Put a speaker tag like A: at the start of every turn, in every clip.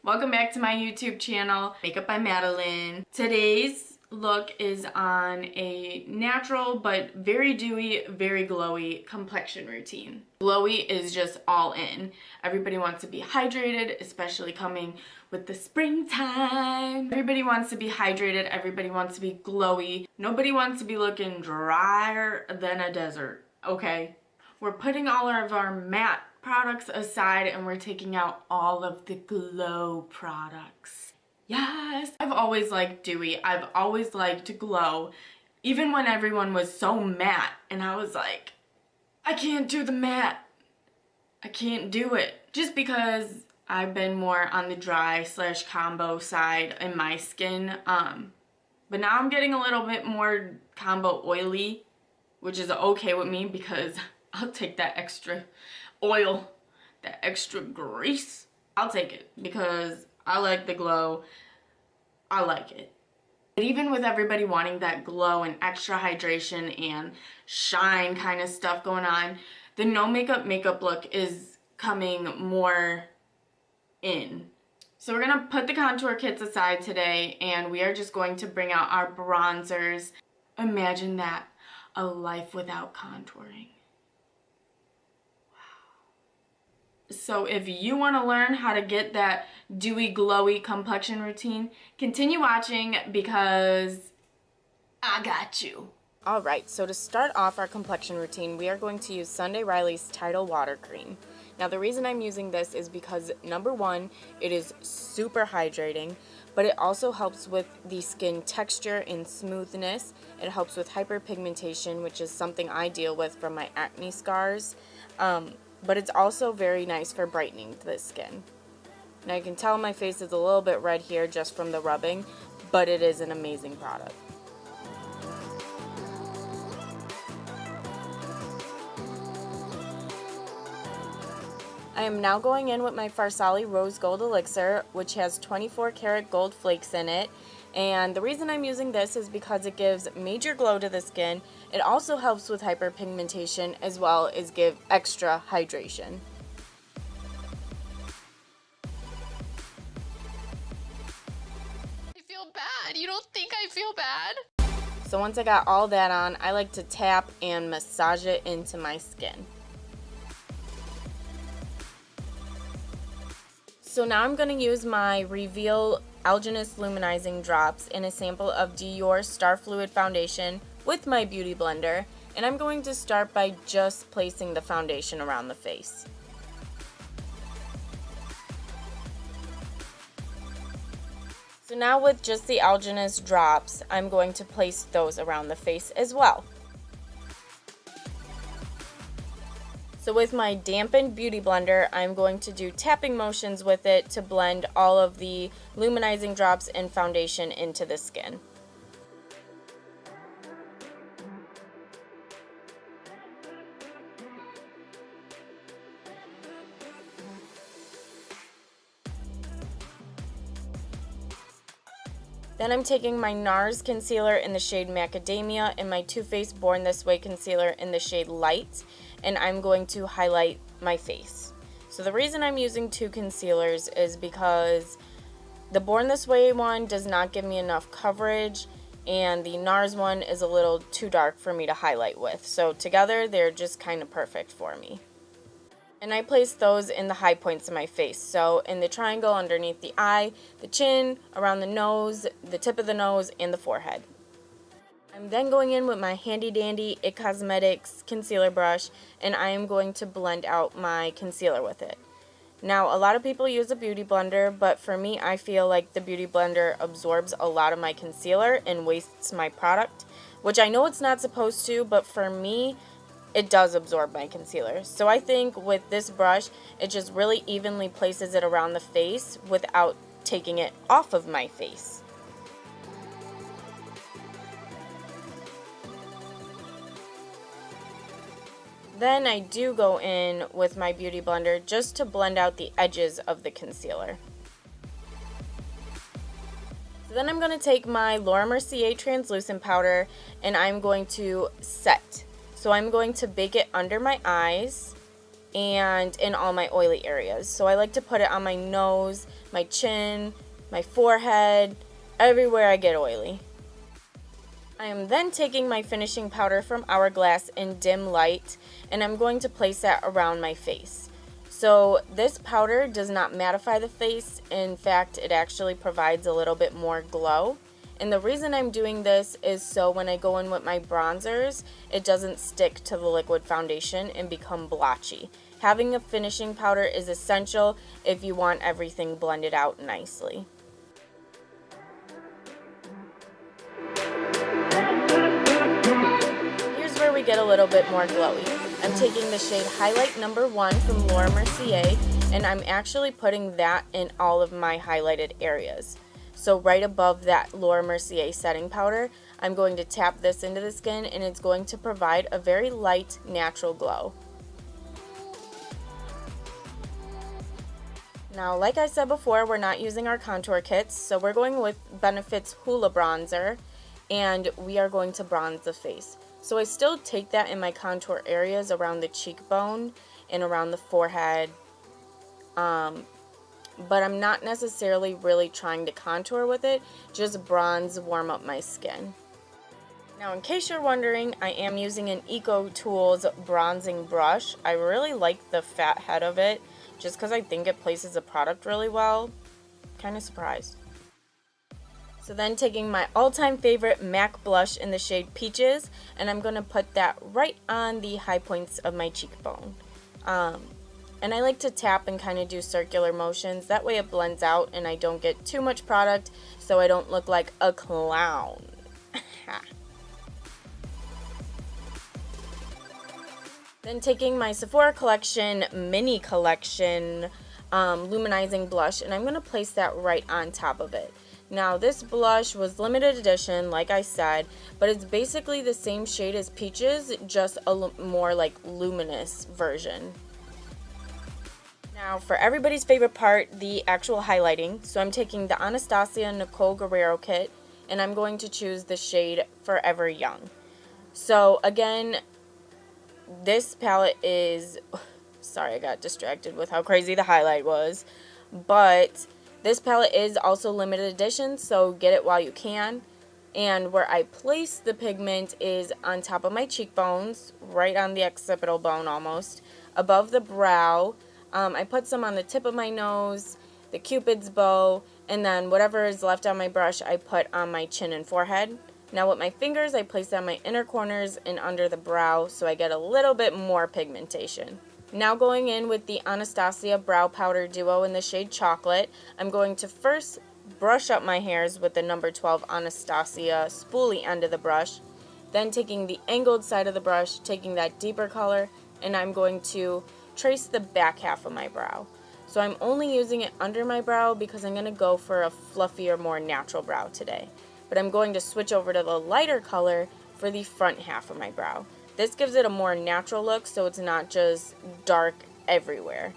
A: Welcome back to my YouTube channel, Makeup by Madeline. Today's look is on a natural but very dewy, very glowy complexion routine. Glowy is just all in. Everybody wants to be hydrated, especially coming with the springtime. Everybody wants to be hydrated, everybody wants to be glowy. Nobody wants to be looking drier than a desert, okay? We're putting all of our matte products aside and we're taking out all of the glow products. Yes! I've always liked dewy. I've always liked glow. Even when everyone was so matte and I was like, I can't do the matte. I can't do it. Just because I've been more on the dry / combo side in my skin. But now I'm getting a little bit more combo oily, which is okay with me because I'll take that extra oil, that extra grease. I'll take it because I like the glow. I like it. But even with everybody wanting that glow and extra hydration and shine kind of stuff going on, the no makeup look is coming more in. So we're gonna put the contour kits aside today and we are just going to bring out our bronzers. Imagine that, a life without contouring. So if you want to learn how to get that dewy, glowy complexion routine, continue watching because I got you. Alright, so to start off our complexion routine, we are going to use Sunday Riley's Tidal Water Cream. Now the reason I'm using this is because, number one, it is super hydrating, but it also helps with the skin texture and smoothness. It helps with hyperpigmentation, which is something I deal with from my acne scars. But it's also very nice for brightening the skin. Now you can tell my face is a little bit red here just from the rubbing, but it is an amazing product. I am now going in with my Farsali Rose Gold Elixir, which has 24 karat gold flakes in it. And the reason I'm using this is because it gives major glow to the skin. It also helps with hyperpigmentation as well as give extra hydration.
B: I feel bad. You don't think I feel bad?
A: So once I got all that on, I like to tap and massage it into my skin. So now I'm going to use my Reveal Algenist Luminizing drops in a sample of Dior Star Fluid Foundation with my Beauty Blender, and I'm going to start by just placing the foundation around the face. So now with just the Algenist drops, I'm going to place those around the face as well. So with my dampened Beauty Blender, I'm going to do tapping motions with it to blend all of the luminizing drops and foundation into the skin. Then I'm taking my Nars concealer in the shade Macadamia and my TooFaced Born This Way concealer in the shade Light, and I'm going to highlight my face. So the reason I'm using two concealers is because the Born This Way one does not give me enough coverage and the Nars one is a little too dark for me to highlight with. So together they're just kind of perfect for me. And I place those in the high points of my face. So in the triangle underneath the eye, the chin, around the nose, the tip of the nose, and the forehead. I'm then going in with my handy dandy IT Cosmetics concealer brush and I am going to blend out my concealer with it. Now a lot of people use a beauty blender, but for me I feel like the beauty blender absorbs a lot of my concealer and wastes my product, which I know it's not supposed to, but for me it does absorb my concealer. So I think with this brush it just really evenly places it around the face without taking it off of my face. Then I do go in with my Beauty Blender just to blend out the edges of the concealer. So then I'm going to take my Laura Mercier translucent powder and I'm going to set. So I'm going to bake it under my eyes and in all my oily areas. So I like to put it on my nose, my chin, my forehead, everywhere I get oily. I am then taking my finishing powder from Hourglass in Dim Light, and I'm going to place that around my face. So this powder does not mattify the face. In fact, it actually provides a little bit more glow. And the reason I'm doing this is so when I go in with my bronzers, it doesn't stick to the liquid foundation and become blotchy. Having a finishing powder is essential if you want everything blended out nicely. Here's where we get a little bit more glowy. I'm taking the shade Highlight Number 1 from Mercier, and I'm actually putting that in all of my highlighted areas. So right above that Mercier setting powder, I'm going to tap this into the skin, and it's going to provide a very light, natural glow. Now, like I said before, we're not using our contour kits, so we're going with Benefit's Hoola bronzer, and we are going to bronze the face. So I still take that in my contour areas around the cheekbone and around the forehead, but I'm not necessarily really trying to contour with it, just bronze, warm up my skin. Now, in case you're wondering, I am using an Eco Tools bronzing brush. I really like the fat head of it, just because I think it places the product really well. Kind of surprised. So then taking my all-time favorite MAC blush in the shade Peaches, and I'm going to put that right on the high points of my cheekbone. And I like to tap and kind of do circular motions. That way it blends out and I don't get too much product, so I don't look like a clown. Then taking my Sephora collection, mini collection, Luminizing blush, and I'm going to place that right on top of it. Now, this blush was limited edition, like I said, but it's basically the same shade as Peaches, just a more like luminous version. Now, for everybody's favorite part, the actual highlighting. So I'm taking the Anastasia Nicole Guerrero kit, and I'm going to choose the shade Forever Young. So again, this palette is, sorry, I got distracted with how crazy the highlight was, but this palette is also limited edition, so get it while you can. And where I place the pigment is on top of my cheekbones, right on the occipital bone almost, above the brow. I put some on the tip of my nose, the cupid's bow, and then whatever is left on my brush I put on my chin and forehead. Now with my fingers I place on my inner corners and under the brow so I get a little bit more pigmentation. Now going in with the Anastasia Brow Powder Duo in the shade Chocolate, I'm going to first brush up my hairs with the number 12 Anastasia spoolie end of the brush, then taking the angled side of the brush, taking that deeper color, and I'm going to trace the back half of my brow. So I'm only using it under my brow because I'm going to go for a fluffier, more natural brow today. But I'm going to switch over to the lighter color for the front half of my brow. This gives it a more natural look so it's not just dark everywhere.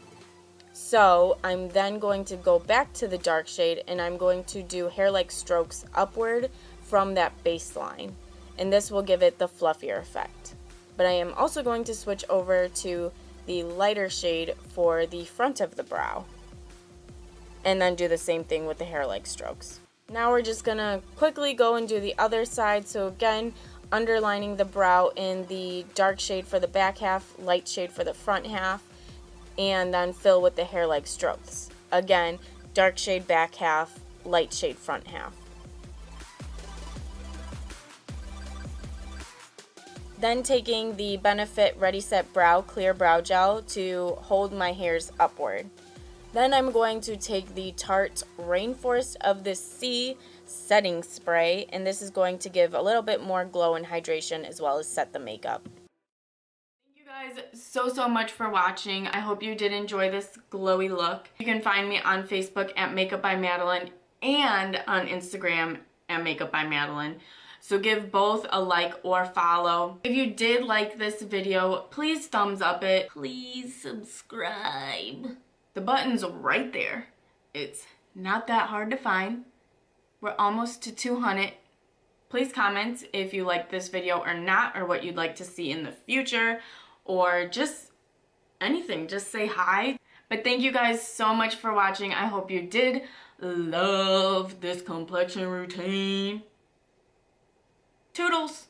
A: So I'm then going to go back to the dark shade and I'm going to do hair-like strokes upward from that baseline. And this will give it the fluffier effect. But I am also going to switch over to the lighter shade for the front of the brow. And then do the same thing with the hair-like strokes. Now we're just going to quickly go and do the other side. So again, underlining the brow in the dark shade for the back half, light shade for the front half, and then fill with the hair-like strokes. Again, dark shade back half, light shade front half. Then taking the Benefit Ready Set Brow Clear Brow Gel to hold my hairs upward. Then I'm going to take the Tarte Rainforest of the Sea setting spray, and this is going to give a little bit more glow and hydration as well as set the makeup. Thank you guys so much for watching. I hope you did enjoy this glowy look. You can find me on Facebook at MakeupByMadelyn and on Instagram at MakeupByMadelyn. So give both a like or follow. If you did like this video, please thumbs up it. Please subscribe. The button's right there. It's not that hard to find. We're almost to 200. Please comment if you like this video or not, or what you'd like to see in the future, or just anything, just say hi. But thank you guys so much for watching. I hope you did love this complexion routine. Toodles!